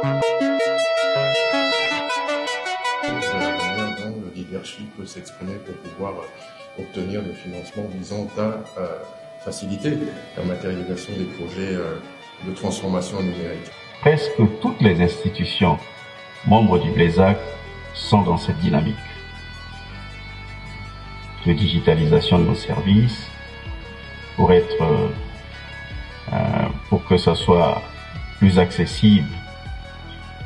Le leadership peut s'exprimer pour pouvoir obtenir des financements visant à faciliter la matérialisation des projets de transformation numérique. Presque toutes les institutions membres du BLESAC sont dans cette dynamique de digitalisation de nos services pour que ça soit plus accessible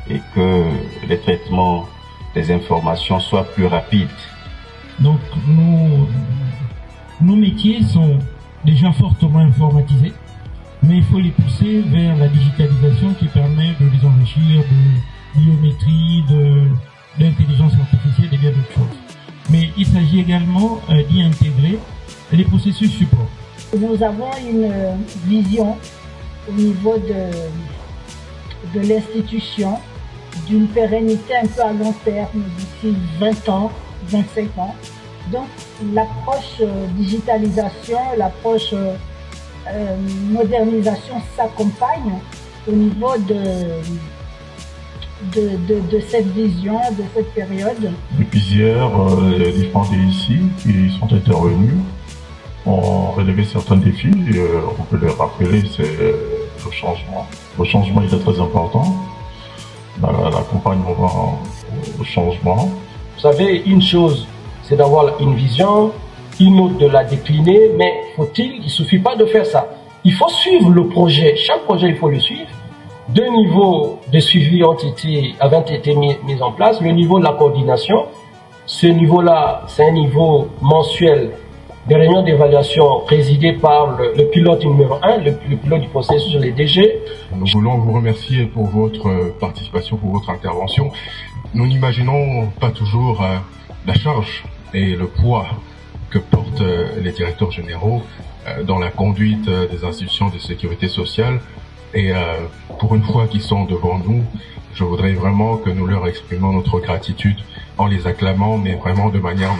et que les traitements des informations soient plus rapides. Donc nos métiers sont déjà fortement informatisés, mais il faut les pousser vers la digitalisation qui permet de les enrichir de biométrie, d'intelligence artificielle et bien d'autres choses. Mais il s'agit également d'y intégrer les processus support. Nous avons une vision au niveau de l'institution d'une pérennité un peu à long terme, d'ici 20 ans, 25 ans. Donc l'approche digitalisation, l'approche modernisation s'accompagne au niveau de cette vision, de cette période. Depuis hier, les différents DSI qui sont intervenus ont relevé certains défis. On peut les rappeler, c'est le changement. Le changement est très important. L'accompagnement au changement. Vous savez, une chose, c'est d'avoir une vision, une autre de la décliner, mais il ne suffit pas de faire ça. Il faut suivre le projet. Chaque projet, il faut le suivre. 2 niveaux de suivi avaient été mis en place. Le niveau de la coordination, ce niveau-là, c'est un niveau mensuel des réunions d'évaluation présidées par le pilote numéro 1, le pilote du processus sur les DG. Nous voulons vous remercier pour votre participation, pour votre intervention. Nous n'imaginons pas toujours la charge et le poids que portent les directeurs généraux dans la conduite des institutions de sécurité sociale. Et pour une fois qu'ils sont devant nous, je voudrais vraiment que nous leur exprimons notre gratitude en les acclamant, mais vraiment de manière